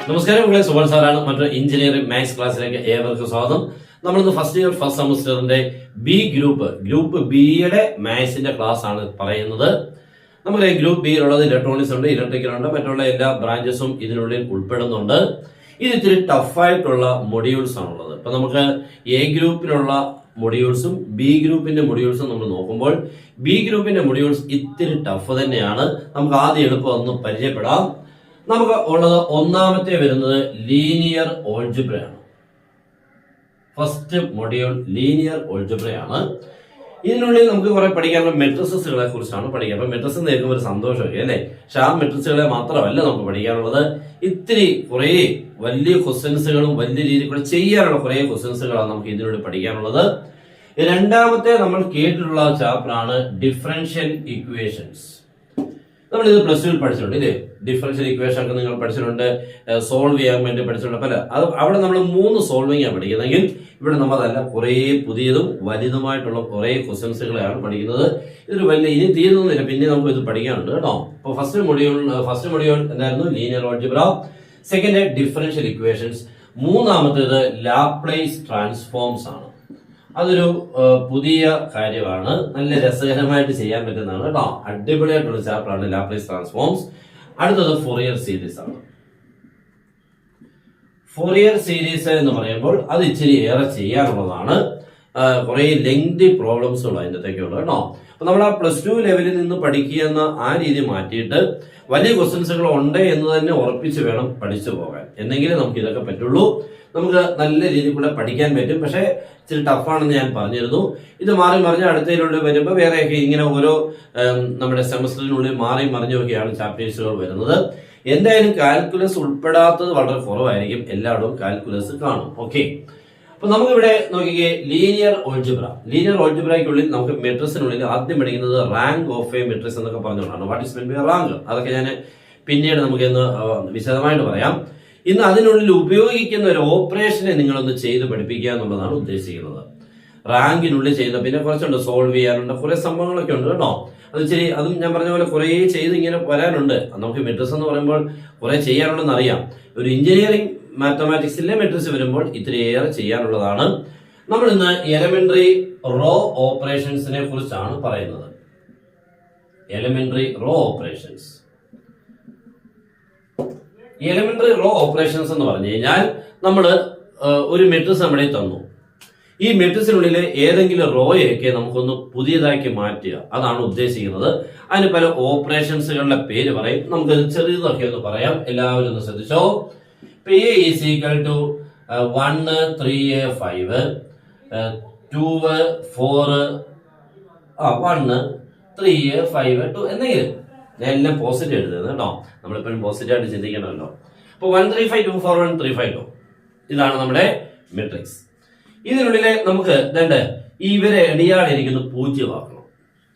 നമസ്കാരം, ഇവിടെ സുബൽ സാറാണ്. മറ്റൊരു എഞ്ചിനീയറിംഗ് മാത്സ് ക്ലാസ്സിലേക്ക് ഏവർക്കും സ്വാഗതം. നമ്മളിന്ന് ഫസ്റ്റ് ഇയർ ഫസ്റ്റ് സെമസ്റ്ററിന്റെ ബി ഗ്രൂപ്പ് ബിയുടെ മാത്സിന്റെ ക്ലാസ് ആണ് പറയുന്നത്. നമുക്ക് ഗ്രൂപ്പ് ബിയിലുള്ളത് ഇലക്ട്രോണിക്സ് ഉണ്ട്, ഇലക്ട്രിക്കൽ ഉണ്ട്, മറ്റുള്ള എല്ലാ ബ്രാഞ്ചസും ഇതിനുള്ളിൽ ഉൾപ്പെടുന്നുണ്ട്. ഇത് ഇത്തിരി ടഫായിട്ടുള്ള മൊഡ്യൂൾസ് ആണുള്ളത്. ഇപ്പൊ നമുക്ക് എ ഗ്രൂപ്പിലുള്ള മൊഡ്യൂൾസും ബി ഗ്രൂപ്പിന്റെ മൊഡ്യൂൾസും നമ്മൾ നോക്കുമ്പോൾ ബി ഗ്രൂപ്പിന്റെ മൊഡ്യൂൾസ് ഇത്തിരി ടഫ് തന്നെയാണ്. നമുക്ക് ആദ്യം എളുപ്പം ഒന്ന് പരിചയപ്പെടാം. നമുക്ക് ഉള്ളത് ഒന്നാമത്തെ വരുന്നത് ലീനിയർ ഓൾജിബ്രയാണ്. ഫസ്റ്റ് മൊഡ്യൂൾ ലീനിയർ ഓൾജിബ്രയാണ്. ഇതിനുള്ളിൽ നമുക്ക് കുറെ പഠിക്കാനുള്ള മെട്രിസസുകളെ കുറിച്ചാണ് പഠിക്കുക. അപ്പൊ മെട്രിക്സ് കേൾക്കുമ്പോൾ ഒരു സന്തോഷമൊക്കെ അല്ലേ? പക്ഷെ ആ മെട്രിക്സുകളെ മാത്രമല്ല നമുക്ക് പഠിക്കാനുള്ളത്. ഇത്തിരി കുറെ വലിയ ക്വസ്റ്റ്യൻസുകളും വലിയ രീതിയിൽ കൂടെ ചെയ്യാനുള്ള കുറെ ക്വസ്റ്റ്യൻസുകളാണ് നമുക്ക് ഇതിനുള്ളിൽ പഠിക്കാനുള്ളത്. രണ്ടാമത്തെ നമ്മൾ കേട്ടിട്ടുള്ള ചാപ്റ്ററാണ് ഡിഫറൻഷ്യൽ ഇക്വേഷൻസ്. നമ്മൾ ഇത് പ്ലസ് ടുവിൽ പഠിച്ചിട്ടുണ്ട് ഇല്ലേ? ഡിഫറൻഷ്യൽ ഇക്വേഷൻ ഒക്കെ നിങ്ങൾ പഠിച്ചിട്ടുണ്ട്, സോൾവ് ചെയ്യാൻ വേണ്ടി പഠിച്ചിട്ടുണ്ട്. പല അവിടെ നമ്മൾ 3 സോൾവിംഗ് ആണ് പഠിക്കുന്നതെങ്കിൽ ഇവിടെ നമ്മളല്ല കുറെ പുതിയതും വലുതുമായിട്ടുള്ള കുറെ ക്വസ്റ്റ്യൻസുകളെയാണ് പഠിക്കുന്നത്. ഇതൊരു വലിയ ഇനി തീരുന്നില്ല, പിന്നെ നമുക്ക് ഇത് പഠിക്കാനുണ്ട് കേട്ടോ. അപ്പൊ ഫസ്റ്റ് മൊഡ്യൂൾ എന്തായിരുന്നു? Linear algebra. Second differential equations. മൂന്നാമത്തേത് ലാപ്ലേസ് ട്രാൻസ്ഫോംസ് ആണ്. അതൊരു പുതിയ കാര്യമാണ്, നല്ല രസകരമായിട്ട് ചെയ്യാൻ പറ്റുന്നതാണ് കേട്ടോ. അടിപൊളിയായിട്ടുള്ള ചാപ്റ്ററാണ് ലാപ്ലേസ് ട്രാൻസ്ഫോംസ്. അടുത്തത് ഫോറിയർ സീരീസ് ആണ്. ഫോറിയർ സീരീസ് എന്ന് പറയുമ്പോൾ അത് ഇച്ചിരി ഏറെ ചെയ്യാനുള്ളതാണ്. കുറെ ലെങ്തി പ്രോബ്ലംസുകൾ അതിൻ്റെ അകത്തേക്കുള്ളത് കേട്ടോ. അപ്പൊ നമ്മൾ ആ പ്ലസ് 2 ലെവലിൽ നിന്ന് പഠിക്കുന്ന ആ രീതി മാറ്റിയിട്ട് വലിയ ക്വസ്റ്റ്യൻസുകൾ ഉണ്ട് എന്ന് തന്നെ ഉറപ്പിച്ച് വേണം പഠിച്ചു പോകാൻ. എന്നെങ്കിലേ നമുക്ക് ഇതൊക്കെ പറ്റുള്ളൂ. നമുക്ക് നല്ല രീതിയിൽ കൂടെ പഠിക്കാൻ പറ്റും. പക്ഷെ ഇച്ചിരി ടഫാണെന്ന് ഞാൻ പറഞ്ഞിരുന്നു. ഇത് മാറി മറിഞ്ഞ് അടുത്തതിലൂടെ വരുമ്പോൾ വേറെയൊക്കെ ഇങ്ങനെ ഓരോ നമ്മുടെ സെമസ്റ്ററിനുള്ളിൽ മാറി മറിഞ്ഞൊക്കെയാണ് ചാപ്റ്റേഴ്സുകൾ വരുന്നത്. എന്തായാലും കാൽക്കുലസ് ഉൾപ്പെടാത്തത് വളരെ കുറവായിരിക്കും. എല്ലായിടവും കാൽക്കുലസ് കാണും. ഓക്കെ, അപ്പൊ നമുക്കിവിടെ നോക്കിക്കേ, ലീനിയർ ഓൾജിബ്രയ്ക്കുള്ളിൽ നമുക്ക് മെട്രിക്സിനുള്ളിൽ ആദ്യം പഠിക്കുന്നത് റാങ്ക് ഓഫ് എ മെട്രിക്സ് എന്നൊക്കെ പറഞ്ഞുകൊണ്ടാണ്. What is mean by rank? അതൊക്കെ ഞാൻ പിന്നീട് നമുക്ക് ഇന്ന് വിശദമായിട്ട് പറയാം. ഇന്ന് അതിനുള്ളിൽ ഉപയോഗിക്കുന്ന ഒരു ഓപ്പറേഷനെ നിങ്ങളൊന്ന് ചെയ്ത് പഠിപ്പിക്കുക എന്നുള്ളതാണ് ഉദ്ദേശിക്കുന്നത്. റാങ്കിനുള്ളിൽ ചെയ്യുന്ന പിന്നെ കുറച്ചുണ്ട്, സോൾവ് ചെയ്യാനുണ്ട്, കുറെ സംഭവങ്ങളൊക്കെ ഉണ്ട് കേട്ടോ. അത് ശരി, അതും ഞാൻ പറഞ്ഞ പോലെ കുറെ ചെയ്ത് ഇങ്ങനെ വരാനുണ്ട്. നമുക്ക് മെട്രിക്സ് എന്ന് പറയുമ്പോൾ കുറെ ചെയ്യാനുണ്ടെന്ന് അറിയാം. ഒരു എഞ്ചിനീയറിംഗ് മാത്തമാറ്റിക്സിലെ മെട്രിക്സ് വരുമ്പോൾ ഇത്രയേറെ ചെയ്യാനുള്ളതാണ്. നമ്മൾ ഇന്ന് എലമെന്ററി റോ ഓപ്പറേഷൻസിനെ കുറിച്ചാണ് പറയുന്നത്. എലമെന്ററി റോ ഓപ്പറേഷൻസ് എന്ന് പറഞ്ഞു കഴിഞ്ഞാൽ നമ്മൾ ഒരു മെട്രിക്സ് നമ്മുടെ തന്നു. ഈ മെട്രിക്സിനുള്ളിൽ ഏതെങ്കിലും റോയൊക്കെ നമുക്കൊന്ന് പുതിയതാക്കി മാറ്റുക, അതാണ് ഉദ്ദേശിക്കുന്നത്. അതിന് പല ഓപ്പറേഷൻസുകളുടെ പേര് പറയും. നമുക്ക് ചെറിയതൊക്കെ ഒന്ന് പറയാം. എല്ലാവരും ഒന്ന് ശ്രദ്ധിച്ചോ. A is equal to 1, 3, 5, 2, 4, 1, 3, 5, 2 എന്തെങ്കിലും. ഞാൻ എല്ലാം പോസിറ്റീവ് എഴുതുന്നത് കേട്ടോ. നമ്മളെപ്പോഴും പോസിറ്റീവായിട്ട് ചിന്തിക്കണമല്ലോ. അപ്പൊ 1, 3, 5, 2, 4, 1, 3, 5, 2 ഇതാണ് നമ്മുടെ മെട്രിക്സ്. ഇതിനുള്ളിലെ നമുക്ക് ഇവരെ അടിയാളിരിക്കുന്നത് 0 ആക്കണം.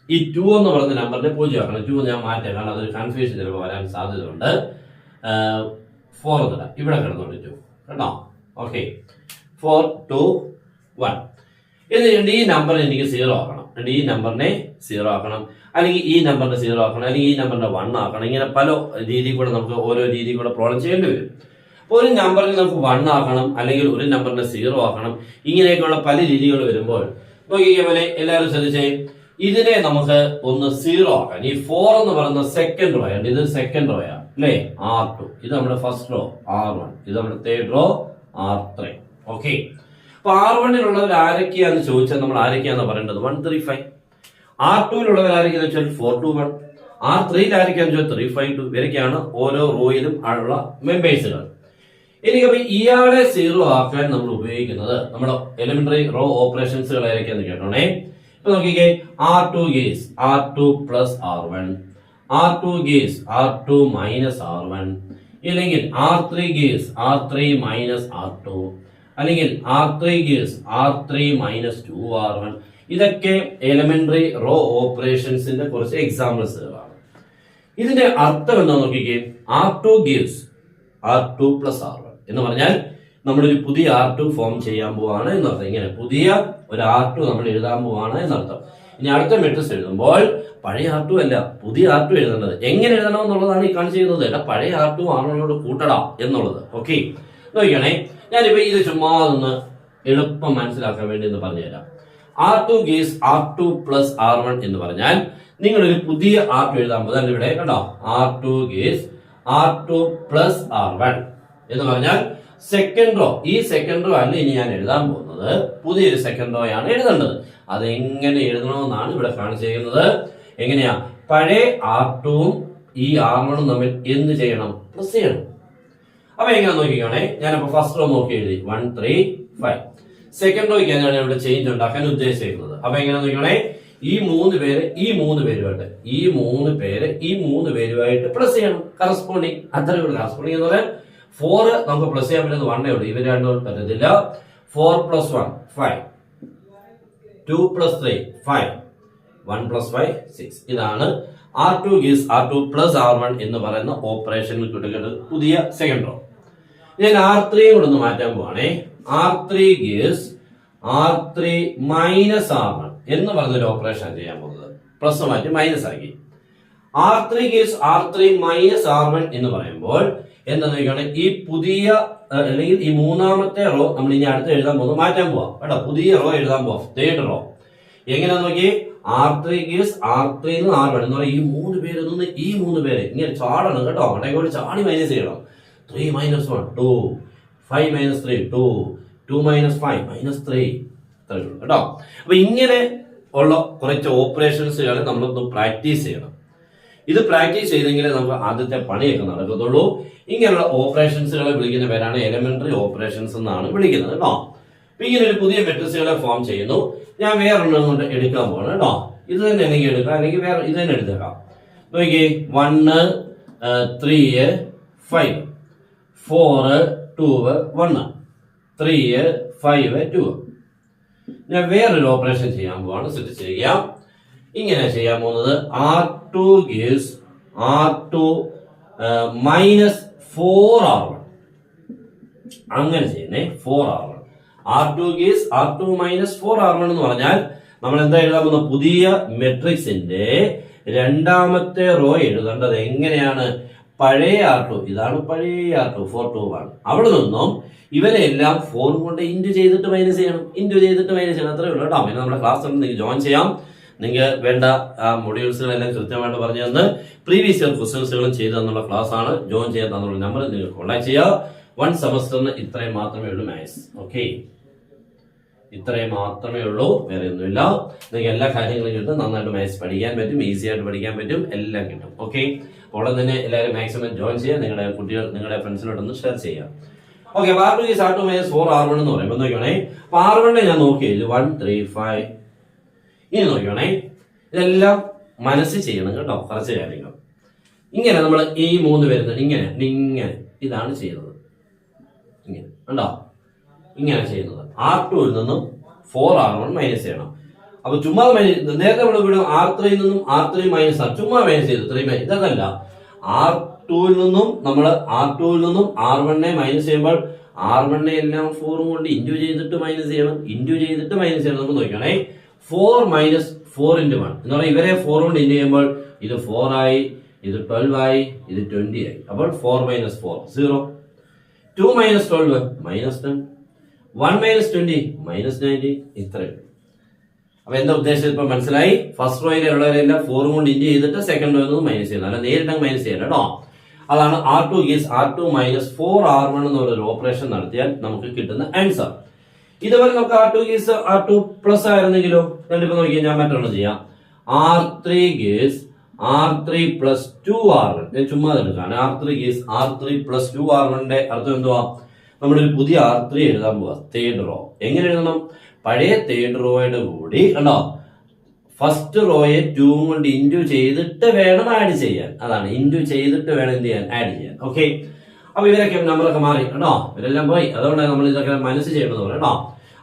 ഈ 2 എന്ന് പറയുന്ന നമ്പറിനെ 0 ആക്കണം. 2 ഞാൻ മാറ്റാം, കാരണം അതൊരു കൺഫ്യൂഷൻ ചിലപ്പോൾ വരാൻ സാധ്യതയുണ്ട്. 4 എന്നില്ല, ഇവിടെ കിടന്നുണ്ട് 2 കേട്ടോ. ഓക്കെ, 4, 2, 1. എന്നിട്ട് ഈ നമ്പർ എനിക്ക് 0 ആക്കണം. ഈ നമ്പറിനെ 0 ആക്കണം, അല്ലെങ്കിൽ ഈ നമ്പറിനെ 0 ആക്കണം, അല്ലെങ്കിൽ ഈ നമ്പറിനെ 1 ആക്കണം. ഇങ്ങനെ പല രീതിയിൽ കൂടെ നമുക്ക് ഓരോ രീതിയിൽ കൂടെ പ്രോബ്ലം ചെയ്യേണ്ടി വരും. അപ്പോൾ ഒരു നമ്പറിനെ നമുക്ക് 1 ആക്കണം, അല്ലെങ്കിൽ ഒരു നമ്പറിനെ 0 ആക്കണം. ഇങ്ങനെയൊക്കെയുള്ള പല രീതികൾ വരുമ്പോൾ നോക്കിയ പോലെ എല്ലാവരും ശ്രദ്ധിച്ചേ, ഇതിനെ നമുക്ക് ഒന്ന് 0 ആക്കാം. ഈ 4 എന്ന് പറയുന്ന സെക്കൻഡ് റോ ആണ്. ഇത് സെക്കൻഡ് റോ ആണ് അല്ലേ? R2. ഇത് നമ്മുടെ ഫസ്റ്റ് റോ R1. ഇത് നമ്മുടെ തേർഡ് റോ R3. ഓക്കെ, അപ്പൊ R1-ലുള്ളവർ ആരൊക്കെയാന്ന് ചോദിച്ചാൽ നമ്മൾ ആരൊക്കെയാന്ന് പറയേണ്ടത്? 1, 3, 5. R2-ലുള്ളവർ ആരൊക്കെയാന്ന് വെച്ചാൽ 4, 2, 1. R3-ൽ ആരൊക്കെയാന്ന് വെച്ചാൽ 3, 5, 2. ഇവരൊക്കെയാണ് ഓരോ റോയിലും ഉള്ള മെമ്പേഴ്സുകൾ. എനിക്കപ്പോ ഇയാളെ 0 ആക്കാൻ നമ്മൾ ഉപയോഗിക്കുന്നത് നമ്മുടെ എലിമെന്ററി റോ ഓപ്പറേഷൻസുകൾ ആരൊക്കെയാന്ന് കേട്ടോണേ. ഇപ്പൊ നോക്കിക്കേ, R2 ഗീസ് R2 പ്ലസ് R1, R2 ഗീസ് R2 മൈനസ് R1, ഇല്ലെങ്കിൽ R3 ഗീസ് R3 മൈനസ് R2, അല്ലെങ്കിൽ R3 ഗീസ് R3 മൈനസ് 2R1. ഇതൊക്കെ എലിമെന്ററി റോ ഓപ്പറേഷൻസിന്റെ കുറച്ച് എക്സാമ്പിൾസുകളാണ്. ഇതിന്റെ അർത്ഥം എന്താ നോക്കിക്കേ, R2 gives R2 plus R1 എന്ന് പറഞ്ഞാൽ നമ്മളൊരു പുതിയ R2 ഫോം ചെയ്യാൻ പോവാണ് എന്നർത്ഥം. ഇങ്ങനെ പുതിയ ഒരു R2 നമ്മൾ എഴുതാൻ പോവാണ് എന്നർത്ഥം. ഇനി അടുത്ത മെട്രിക്സ് എഴുതുമ്പോൾ പഴയ R2 അല്ല പുതിയ R2 എഴുതേണ്ടത്. എങ്ങനെ എഴുതണം എന്നുള്ളതാണ് ഈ കാണിച്ചു ചെയ്യുന്നത്. അല്ല പഴയ R2 R1 കൂട്ടടാ എന്നുള്ളത്. ഓക്കെ, നോക്കിയാണേ ഞാനിപ്പോ ഇത് ചുമ്മാ ഒന്ന് എളുപ്പം മനസ്സിലാക്കാൻ വേണ്ടി എന്ന് പറഞ്ഞുതരാം. R2 ഗീസ് R2 പ്ലസ് R1 എന്ന് പറഞ്ഞാൽ നിങ്ങളൊരു പുതിയ R2 എഴുതാൻ പോകുന്നത് ഇവിടെ കണ്ടോ. R2 ഗീസ് R2 പ്ലസ് R1 എന്ന് പറഞ്ഞാൽ സെക്കൻഡ് റോ. ഈ സെക്കൻഡ് റോ അല്ല ഇനി ഞാൻ എഴുതാൻ പോകുന്നത്, പുതിയൊരു സെക്കൻഡ് റോ ആണ് എഴുതേണ്ടത്. അതെങ്ങനെ എഴുതണമെന്നാണ് ഇവിടെ കാണിച്ചിരിക്കുന്നത്. എങ്ങനെയാ? പഴയ R2ഉം ഈ R1ഉം തമ്മിൽ എന്ത് ചെയ്യണം? പ്ലസ് ചെയ്യണം. അപ്പൊ എങ്ങനെ നോക്കിക്കോണേ, ഞാനപ്പോ ഫസ്റ്റ് റോ നോക്കി എഴുതി 1 3 5. സെക്കൻഡ് റോയ്ക്കാണ് ഞാൻ ഇവിടെ ചേഞ്ച് ഉണ്ടാക്കാൻ ഉദ്ദേശിക്കുന്നത്. അപ്പൊ എങ്ങനെ നോക്കിക്കോണേ, ഈ 3 പേര് ഈ 3 പേരുമായിട്ട് ഈ 3 പേരുമായിട്ട് പ്ലസ് ചെയ്യണം. കറസ്പോണ്ടിങ് അത്രയേ ഉള്ളൂ. കറസ്പോണ്ടിങ് എന്ന് പറയാൻ 4 നമുക്ക് പ്ലസ് ചെയ്യാൻ പറ്റുന്നത് 1 ഉള്ളൂ. ഇവർ രണ്ടും പറ്റത്തില്ല. 4 + 1 5, 2 + 3 5, 1 + 5 6. ഇതാണ് R2 ഗീസ് R2 പ്ലസ് R1 എന്ന് പറയുന്ന ഓപ്പറേഷനിൽ കിട്ടുന്ന പുതിയ സെക്കൻഡ് റോ. ഞാൻ R3 കൂടെ ഒന്ന് മാറ്റാൻ പോവാണേ. R3 ഗീസ് R3 മൈനസ് R1 എന്ന് പറഞ്ഞൊരു ഓപ്പറേഷൻ ചെയ്യാൻ പോകുന്നത്. പ്ലസ് മാറ്റി മൈനസ് ആക്കി. R3 ഗീസ് R3 മൈനസ് R1 എന്ന് പറയുമ്പോൾ എന്താന്ന് നോക്കിയാണ്, ഈ പുതിയ അല്ലെങ്കിൽ ഈ മൂന്നാമത്തെ റോ നമ്മൾ ഇനി അടുത്ത് എഴുതാൻ പോകുന്നത് മാറ്റാൻ പോവാം കേട്ടോ. പുതിയ റോ എഴുതാൻ പോവാം, തേർഡ് റോ. എങ്ങനെയാന്ന് നോക്കി, R3 ഗീസ് R3 R1 എന്ന് പറയുന്നത് ഈ 3 പേര് നിന്ന് ഈ 3 പേര് ഇങ്ങനെ ചാടണം കേട്ടോ. അങ്ങോട്ട് ചാടി മൈനസ് ചെയ്യണം. 3 - 1 2, 5 - 3 2, 2 - 5 -3 കേട്ടോ. അപ്പൊ ഇങ്ങനെ ഉള്ള കുറച്ച് ഓപ്പറേഷൻസുകൾ നമ്മളൊന്ന് പ്രാക്ടീസ് ചെയ്യണം. ഇത് പ്രാക്ടീസ് ചെയ്തെങ്കിലേ നമുക്ക് ആദ്യത്തെ പണിയൊക്കെ നടക്കത്തുള്ളൂ. ഇങ്ങനെയുള്ള ഓപ്പറേഷൻസുകളെ വിളിക്കുന്ന പേരാണ് എലിമെന്ററി ഓപ്പറേഷൻസ് എന്നാണ് വിളിക്കുന്നത് കേട്ടോ. അപ്പൊ ഇങ്ങനെ ഒരു പുതിയ മെട്രിക്സുകളെ ഫോം ചെയ്യുന്നു. ഞാൻ വേറൊരെണ്ണം കൊണ്ട് എടുക്കാൻ പോകണം കേട്ടോ. ഇത് തന്നെ അല്ലെങ്കിൽ എടുക്കാം, അല്ലെങ്കിൽ വേറെ ഇത് തന്നെ എടുത്തേക്കാം. നോക്കിയേ, 1 3 5, 4 2 1, 3 5 2. ഞാൻ വേറൊരു ഓപ്പറേഷൻ ചെയ്യാൻ പോവാണ്. സെറ്റ് ചെയ്യാം. ഇങ്ങനെ ചെയ്യാൻ പോകുന്നത് R2 gives R2 minus 4R1. അങ്ങനെ ചെയ്യുന്നേ. 4R1 R2 gives R2 minus 4R1 എന്ന് പറഞ്ഞാൽ നമ്മൾ എന്താ എഴുതാൻ പോകുന്ന, പുതിയ മെട്രിക്സിന്റെ രണ്ടാമത്തെ റോ എഴുതേണ്ടത് എങ്ങനെയാണ്? പഴയ R2, ഇതാണ് പഴയ R2 4 2 1. അവിടെ നിന്നും ഇവരെല്ലാം 4 കൊണ്ട് ഇൻറ്റു ചെയ്തിട്ട് മൈനസ് ചെയ്യണം. അത്രേ ഉള്ളൂ കേട്ടോ. പിന്നെ നമ്മുടെ ക്ലാസ് ഉണ്ട്, നിങ്ങൾക്ക് ജോയിൻ ചെയ്യാം. നിങ്ങൾക്ക് വേണ്ട മൊഡ്യൂൾസുകളെല്ലാം കൃത്യമായിട്ട് പറഞ്ഞു തന്ന് പ്രീവിയസ് ഇയർ ക്വസ്റ്റ്യൻസുകളും ചെയ്തു തന്നുള്ള ക്ലാസ് ആണ്. ജോയിൻ ചെയ്യാൻ തന്നുള്ള നമ്പർ നിങ്ങൾ കോൺടാക്ട് ചെയ്യുക. 1 സെമസ്റ്ററിന് ഇത്രയും മാത്രമേ ഉള്ളൂ മാത്സ്. ഓക്കെ, ഇത്രയും മാത്രമേ ഉള്ളൂ, വേറെ ഒന്നുമില്ല. നിങ്ങൾക്ക് എല്ലാ കാര്യങ്ങളും കിട്ടും. നന്നായിട്ട് മാത്സ് പഠിക്കാൻ പറ്റും, ഈസി ആയിട്ട് പഠിക്കാൻ പറ്റും, എല്ലാം കിട്ടും. ഓക്കെ, ഉടൻ തന്നെ എല്ലാവരും മാക്സിമം ജോയിൻ ചെയ്യുക. നിങ്ങളുടെ കുട്ടികൾ നിങ്ങളുടെ ഫ്രണ്ട്സിനോടൊന്ന് ഷെയർ ചെയ്യുക. ഓക്കെ, R2 ഗീസ് R2 മൈനസ് 4R1 എന്ന് പറയുമ്പോൾ നോക്കിയാണേ, അപ്പൊ R1 ഞാൻ നോക്കിയത് 1 3 5. ഇനി നോക്കിയാണേ, ഇതെല്ലാം മനസ്സിൽ ചെയ്യണം കേട്ടോ. കുറച്ച് കാര്യങ്ങൾ ഇങ്ങനെ നമ്മൾ ഈ 3 വരുന്നത് ഇങ്ങനെ ഇതാണ് ചെയ്യുന്നത്. ഇങ്ങനെ ഉണ്ടോ, ഇങ്ങനെ ചെയ്യുന്നത്. R2 ൽ നിന്നും 4R1 മൈനസ് ചെയ്യണം. അപ്പൊ ചുമ്മാ നേരത്തെ നമ്മൾ ഇവിടെ R3 നിന്നും R3 മൈനസ് ചുമ്മാ മൈനസ് ചെയ്തു 3. ഇതല്ല, R2 ൽ നിന്നും R1 മൈനസ് ചെയ്യുമ്പോൾ R1 എല്ലാം 4 കൊണ്ട് ഇൻറ്റു ചെയ്തിട്ട് മൈനസ് ചെയ്യണം. നമുക്ക് നോക്കണേ, 4 മൈനസ് 4 × 1 എന്ന് പറഞ്ഞാൽ ഇവരെ 4 കൊണ്ട് ഇൻറ്റു ചെയ്യുമ്പോൾ ഇത് 4 ആയി, ഇത് 12 ആയി, ഇത് 20 ആയി. അപ്പോൾ 4 minus 4 0, 2 minus 12 minus 10, 1 minus 20 minus 90. ഇത്രയും. അപ്പൊ എന്താ ഉദ്ദേശം ഇപ്പൊ മനസ്സിലായി? ഫസ്റ്റ് റോയിലെ ഉള്ളവരെല്ലാം 4 കൊണ്ട് ഇൻറ്റു ചെയ്തിട്ട് സെക്കൻഡ് റോയിൽ മൈനസ് ചെയ്യണം, അല്ല നേരിട്ട് മൈനസ് ചെയ്യണം കേട്ടോ. അതാണ് R2 ഗീസ് R2 മൈനസ് 4R1 എന്ന് പറയുന്ന ഓപ്പറേഷൻ നടത്തിയാൽ നമുക്ക് കിട്ടുന്ന ആൻസർ. ഇതുപോലെ നമുക്ക് R2 ഗീസ് R2 പ്ലസ് ആയിരുന്നെങ്കിലോ, രണ്ടിപ്പോ നോക്കിയാൽ ഞാൻ മറ്റൊന്നും ചെയ്യാം. R3 ഗീസ് R3 പ്ലസ് 2R1. ഞാൻ ചുമ്മാ എടുക്കാണ്. R3 ഗീസ് R3 പ്ലസ് 2R1ന്റെ അർത്ഥം എന്തുവാ? നമ്മളൊരു പുതിയ R3 എഴുതാൻ പോവാ, തേർഡ് റോ. എങ്ങനെ എഴുതണം? പഴയ തേർഡ് റോയുടെ കൂടി കണ്ടോ, ഫസ്റ്റ് റോയെ 2 കൊണ്ട് ഇൻറ്റു ചെയ്തിട്ട് വേണം ആഡ് ചെയ്യാൻ. അതാണ് ഇൻറ്റു ചെയ്തിട്ട് വേണം എന്ത് ചെയ്യാൻ, ആഡ് ചെയ്യാൻ. ഓക്കെ, അപ്പൊ ഇവരൊക്കെ നമ്പറൊക്കെ മാറി കേട്ടോ, ഇവരെല്ലാം പോയി. അതുകൊണ്ടാണ് നമ്മൾ ഇതൊക്കെ മനസ്സിൽ ചെയ്യേണ്ടത് കേട്ടോ.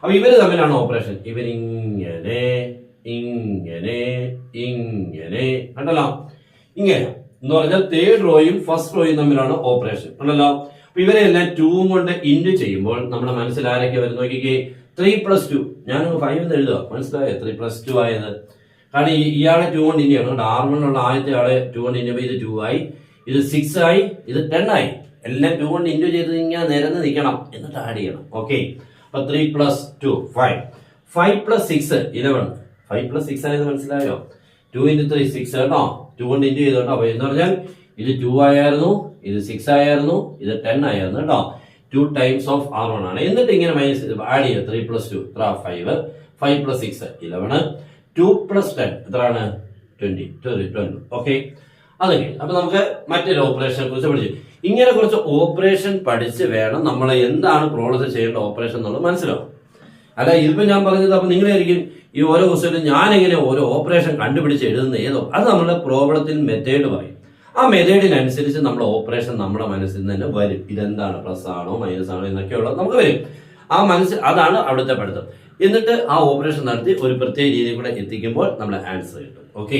അപ്പൊ ഇവര് തമ്മിലാണ് ഓപ്പറേഷൻ. ഇവരിങ്ങനെ കണ്ടല്ലോ, ഇങ്ങനെ എന്ന് പറഞ്ഞാൽ തേർഡ് റോയും ഫസ്റ്റ് റോയും തമ്മിലാണ് ഓപ്പറേഷൻ കണ്ടല്ലോ. അപ്പൊ ഇവരെല്ലാം 2 കൊണ്ട് ഇൻറ്റു ചെയ്യുമ്പോൾ നമ്മുടെ മനസ്സിൽ ആരൊക്കെ വരും നോക്കിക്കേ. 3 + 2, ഞാൻ 5 എന്ന് എഴുതുക, മനസ്സിലായോ? 3 + 2 ആയത് കാരണം ഇയാളെ 2 കൊണ്ട് ഇൻറ്റു ചെയ്യണം. R1 ഉള്ള ആദ്യത്തെ ആളെ 2 കൊണ്ട് ഇൻറ്റു ഇത് 2 ആയി, ഇത് 6 ആയി, ഇത് 10 ആയി. എല്ലാം 2 കൊണ്ട് ഇൻറ്റു ചെയ്ത് ഇങ്ങനെ നിരന്ന് നിൽക്കണം, എന്നിട്ട് ആഡ് ചെയ്യണം. ഓക്കെ, അപ്പൊ 3 + 2 5, 5 + 6 11, 5 + 6 ആയത് മനസ്സിലായോ? 2 × 3 6 കേട്ടോ, 2 കൊണ്ട് ഇൻറ്റു ചെയ്തോട്ടോ. അപ്പൊ എന്ന് പറഞ്ഞാൽ ഇത് 2 ആയിരുന്നു, ഇത് 6 ആയിരുന്നു, ഇത് 10 ആയിരുന്നു കേട്ടോ. 2 ടൈംസ് ഓഫ് R1 ആണ്. എന്നിട്ട് ഇങ്ങനെ മൈനസ് ആഡ് ചെയ്യുക. 3 + 2 എത്ര? 5, 5 + 6 11, 2 + 10 എത്രയാണ്? 20. ഓക്കെ, അത് കഴിഞ്ഞു. അപ്പൊ നമുക്ക് മറ്റൊരു ഓപ്പറേഷനെ കുറിച്ച് പഠിച്ചു. ഇങ്ങനെ കുറച്ച് ഓപ്പറേഷൻ പഠിച്ച് വേണം നമ്മൾ എന്താണ് പ്രോബ്ലത്തിൽ ചെയ്യേണ്ട ഓപ്പറേഷൻ എന്നുള്ളത് മനസ്സിലാവും. അല്ല, ഇതിപ്പോ ഞാൻ പറഞ്ഞത് അപ്പൊ നിങ്ങളായിരിക്കും ഈ ഓരോ ക്വസ്റ്റ്യനും ഞാൻ എങ്ങനെ ഓരോ ഓപ്പറേഷൻ കണ്ടുപിടിച്ച് എഴുതുന്ന ഏതോ, അത് നമ്മുടെ പ്രോബ്ലത്തിൽ മെത്തേഡ് പറയും. ആ മെത്തേഡിനനുസരിച്ച് നമ്മൾ ഓപ്പറേഷൻ നമ്മുടെ മനസ്സിൽ നിന്ന് തന്നെ വരും. ഇതെന്താണ്, പ്ലസ് ആണോ മൈനസ് ആണോ എന്നൊക്കെയുള്ളത് നമുക്ക് വരും. അതാണ് അവിടുത്തെ പഠിത്തം. എന്നിട്ട് ആ ഓപ്പറേഷൻ നടത്തി ഒരു പ്രത്യേക രീതിയിൽ കൂടെ എത്തിക്കുമ്പോൾ നമ്മുടെ ആൻസർ കിട്ടും. ഓക്കെ,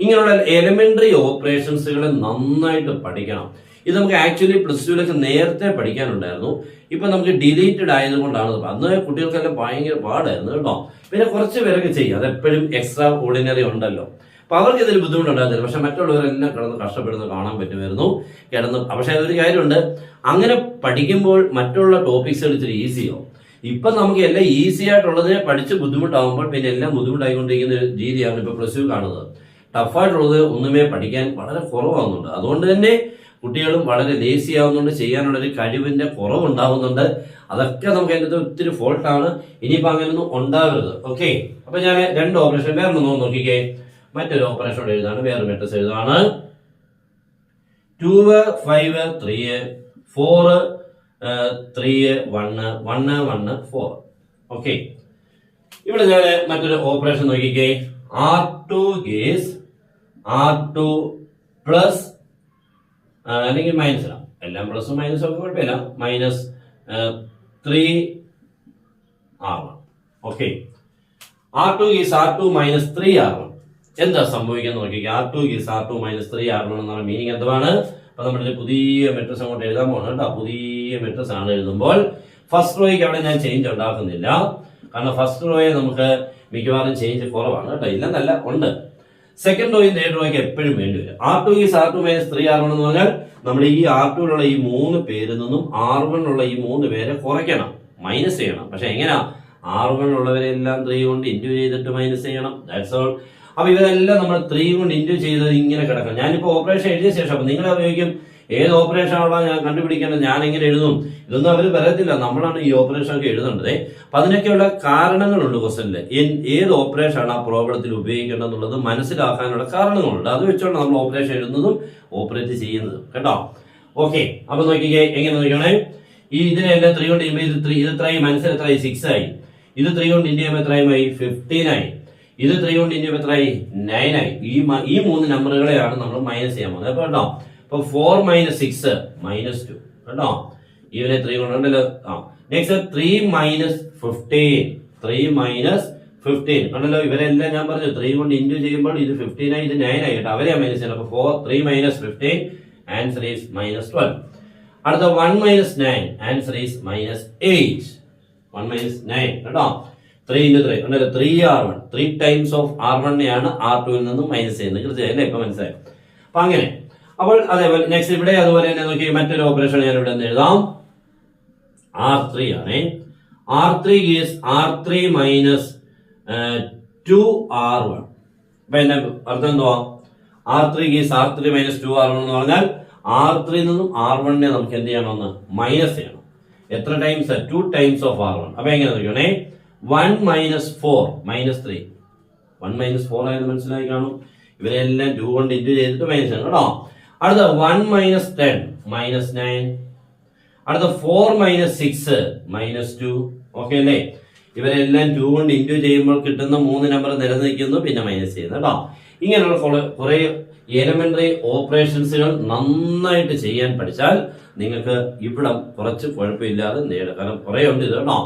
ഇങ്ങനെയുള്ള എലിമെന്ററി ഓപ്പറേഷൻസുകൾ നന്നായിട്ട് പഠിക്കണം. ഇത് നമുക്ക് ആക്ച്വലി +2 നേരത്തെ പഠിക്കാനുണ്ടായിരുന്നു. ഇപ്പൊ നമുക്ക് ഡിലീറ്റഡ് ആയതുകൊണ്ടാണ്. അന്ന് കുട്ടികൾക്കെല്ലാം ഭയങ്കര പാടായിരുന്നു കേട്ടോ. പിന്നെ കുറച്ച് പേരൊക്കെ ചെയ്യും, അതെപ്പോഴും എക്സ്ട്രാ ഓർഡിനറി ഉണ്ടല്ലോ, അപ്പൊ അവർക്ക് ഇതിൽ ബുദ്ധിമുട്ടുണ്ടാകത്തില്ല. പക്ഷെ മറ്റുള്ളവരെല്ലാം കിടന്ന് കഷ്ടപ്പെടുന്നത് കാണാൻ പറ്റുമായിരുന്നു. പക്ഷെ അതൊരു കാര്യമുണ്ട്, അങ്ങനെ പഠിക്കുമ്പോൾ മറ്റുള്ള ടോപ്പിക്സുകൾ ഇച്ചിരി ഈസിയാവും. ഇപ്പൊ നമുക്ക് എല്ലാം ഈസി ആയിട്ടുള്ളതിനെ പഠിച്ച് ബുദ്ധിമുട്ടാകുമ്പോൾ പിന്നെ എല്ലാം ബുദ്ധിമുട്ടായിക്കൊണ്ടിരിക്കുന്ന ഒരു രീതിയാണ് ഇപ്പൊ +2 കാണുന്നത്. ടഫായിട്ടുള്ളത് ഒന്നുമേ പഠിക്കാൻ വളരെ കുറവാകുന്നുണ്ട്. അതുകൊണ്ട് തന്നെ കുട്ടികളും വളരെ ലേസി ആവുന്നുണ്ട്, ചെയ്യാനുള്ള ഒരു കഴിവിന്റെ കുറവുണ്ടാവുന്നുണ്ട്. അതൊക്കെ നമുക്ക് അതിൻ്റെ ഒത്തിരി ഫോൾട്ടാണ്. ഇനിയിപ്പോ അങ്ങനെയൊന്നും ഉണ്ടാകരുത്. ഓക്കെ, അപ്പൊ ഞാൻ 2 ഓപ്പറേഷൻ വേറെ നോക്കിക്കേ. മറ്റൊരു ഓപ്പറേഷൻ എഴുതാണ്, വേറെ മെട്രിക്സ് എഴുതാണ്. 2 5 3 4 3 1 1 1 4. ഓക്കെ, ഇവിടെ ഞാൻ മറ്റൊരു ഓപ്പറേഷൻ നോക്കിക്കേ. R2 is R2 പ്ലസ് അല്ലെങ്കിൽ മൈനസ് ഇടാം, എല്ലാം പ്ലസും മൈനസും ഒക്കെ കുഴപ്പമില്ല. -3 R1. Okay, R2 is R2 - 3 R1. എന്താ സംഭവിക്കുന്നത് നോക്കിക്കുക. R2 is R2 - 3 R1 എന്നാണ് മീനിങ്. എന്താണ്? അപ്പൊ നമ്മുടെ പുതിയ മെട്രിക്സ് അങ്ങോട്ട് എഴുതാൻ പോകണം കേട്ടോ. പുതിയ മെട്രിക്സ് ആണ് എഴുതുമ്പോൾ ഫസ്റ്റ് റോയ്ക്ക് അവിടെ ഞാൻ ചേഞ്ച് ഉണ്ടാക്കുന്നില്ല. കാരണം ഫസ്റ്റ് റോയെ നമുക്ക് മിക്കവാറും ചേഞ്ച് കുറവാണ് കേട്ടോ. ഇല്ലെന്നല്ല, ഉണ്ട്. സെക്കൻഡ് റോയും തേർഡ് റോയ്ക്ക് എപ്പോഴും വേണ്ടി വരും. R2 is R2 - 3 R1 എന്ന് പറഞ്ഞാൽ നമ്മൾ ഈ R2ലുള്ള ഈ 3 പേരിൽ നിന്നും R1 ഈ 3 പേരെ കുറയ്ക്കണം, മൈനസ് ചെയ്യണം. പക്ഷെ എങ്ങനെയാ? R1 ഉള്ളവരെല്ലാം 3 കൊണ്ട് ഇൻറ്റു ചെയ്തിട്ട് മൈനസ് ചെയ്യണം. That's all. അപ്പൊ ഇവരെല്ലാം നമ്മൾ 3 കൊണ്ട് ഇൻറ്റു ചെയ്തത് ഇങ്ങനെ കിടക്കണം. ഞാനിപ്പോ ഓപ്പറേഷൻ എഴുതിയ ശേഷം അപ്പൊ നിങ്ങൾ ഉപയോഗിക്കും ഏത് ഓപ്പറേഷൻ ആണോ ഞാൻ കണ്ടുപിടിക്കേണ്ടത്, ഞാൻ എങ്ങനെ എഴുതും? ഇതൊന്നും അവർ പറയത്തില്ല, നമ്മളാണ് ഈ ഓപ്പറേഷൻ ഒക്കെ എഴുതേണ്ടത്. അപ്പൊ അതിനൊക്കെയുള്ള കാരണങ്ങളുണ്ട് ക്വസ്റ്റനില്. ഏത് ഓപ്പറേഷൻ ആണ് ആ പ്രോബ്ലത്തിൽ ഉപയോഗിക്കേണ്ടതെന്നുള്ളത് മനസ്സിലാക്കാനുള്ള കാരണങ്ങളുണ്ട്. അത് വെച്ചോണ്ട് നമ്മൾ ഓപ്പറേഷൻ എഴുതുന്നതും ഓപ്പറേറ്റ് ചെയ്യുന്നതും കേട്ടോ. ഓക്കെ, അപ്പൊ നോക്കിക്കേ, എങ്ങനെ നോക്കണേ. ഈ ഇതിനെല്ലാം 3 കൊണ്ട് ഇത് എത്രയായി? മനസ്സിൽ എത്രയായി? 6 ആയി. ഇത് 3 കൊണ്ട് ഇൻറ്റു ചെയ്യുമ്പോൾ എത്രയായി? 15 ആയി. ഇത് 3 കൊണ്ട് ഇൻറ്റു ചെയ്യുമ്പോൾ എത്രയായി? 9 ആയി. ഈ 3 നമ്പറുകളെയാണ് നമ്മൾ മൈനസ് ചെയ്യാൻ പോകുന്നത്. അപ്പൊ കേട്ടോ, അപ്പൊ 4 - 6 -2 കേട്ടോ. ഇവനെ 3 കൊണ്ടുണ്ടല്ലോ. നെക്സ്റ്റ് 3 - 15, 3 - 15 കണ്ടല്ലോ. ഇവരെല്ലാം ഞാൻ പറഞ്ഞു 3 കൊണ്ട് ഇൻറ്റു ചെയ്യുമ്പോൾ ഇത് 15 ആയി, ഇത് 9 ആയി കേട്ടോ. അവരെ മൈനസ് ചെയ്യണം. അപ്പൊ 3 - 15 ആൻസർ ഈസ് -12. അടുത്ത 1 - 9 ആൻസർ ഈസ് -8. 1 - 9 കേട്ടോ. 3 × 3 കണ്ടല്ലോ. 3 R1, 3 ടൈംസ് ഓഫ് R1 നെയാണ് R2 നിന്നും മൈനസ് ചെയ്യുന്നത്. കൃത്യമായില്ലേ? ഇപ്പൊ മനസ്സിലായി. അപ്പൊ അങ്ങനെ. അപ്പോൾ അതേപോലെ നെക്സ്റ്റ് ഇവിടെ അതുപോലെ തന്നെ നോക്കി മറ്റൊരു ഓപ്പറേഷൻ ഞാൻ ഇവിടെ നിന്ന് എഴുതാം. R3 ആണ്. R3 is R3 - 2 R1. അപ്പൊ എന്റെ അർത്ഥം എന്തുവാ? R3 is R3 - 2 R1 എന്ന് പറഞ്ഞാൽ R3 നിന്നും R1 നമുക്ക് എന്ത് ചെയ്യണമെന്ന് മൈനസ് ചെയ്യണം. എത്ര ടൈംസ്? 2 times of R1. അപ്പൊ എങ്ങനെ നോക്കണേ. 1 - 4 -3. 1 - 4 ആയത് മനസ്സിലായി കാണും. ഇവരെല്ലാം 2 കൊണ്ട് ഇൻറ്റു ചെയ്തിട്ട് മൈനസ് ചെയ്യണം കേട്ടോ. അടുത്ത 1 - 10 -9. അടുത്ത 4 - 6 -2. ഓക്കെ അല്ലേ? ഇവരെല്ലാം 2 കൊണ്ട് ഇൻറ്റു ചെയ്യുമ്പോൾ കിട്ടുന്ന 3 നമ്പർ നിലനിൽക്കുന്നു, പിന്നെ മൈനസ് ചെയ്യുന്നു കേട്ടോ. ഇങ്ങനെയുള്ള കുറെ എലിമെന്ററി ഓപ്പറേഷൻസുകൾ നന്നായിട്ട് ചെയ്യാൻ പഠിച്ചാൽ നിങ്ങൾക്ക് ഇവിടം കുറച്ച് കുഴപ്പമില്ലാതെ നേടാം. കാരണം കുറെ ഉണ്ട് ഇത് കേട്ടോ.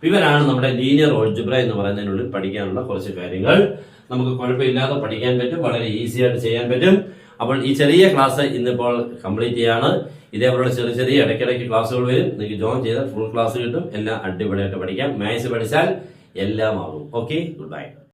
ഇവരാണ് നമ്മുടെ ലീനിയർ ഓൾജിബ്ര എന്ന് പറയുന്നതിനുള്ളിൽ പഠിക്കാനുള്ള കുറച്ച് കാര്യങ്ങൾ. നമുക്ക് കുഴപ്പമില്ലാതെ പഠിക്കാൻ പറ്റും, വളരെ ഈസി ആയിട്ട് ചെയ്യാൻ പറ്റും. അപ്പോൾ ഈ ചെറിയ ക്ലാസ് ഇന്നിപ്പോൾ കംപ്ലീറ്റ് ചെയ്യാണ്. ഇതേപോലുള്ള ചെറിയ ഇടയ്ക്കിടയ്ക്ക് ക്ലാസ്സുകൾ വരും. നിങ്ങൾക്ക് ജോയിൻ ചെയ്താൽ ഫുൾ ക്ലാസ് കിട്ടും. എല്ലാം അടിപൊളിയായിട്ട് പഠിക്കാം. മാത്സ് പഠിച്ചാൽ എല്ലാം ആകും. Okay, good bye.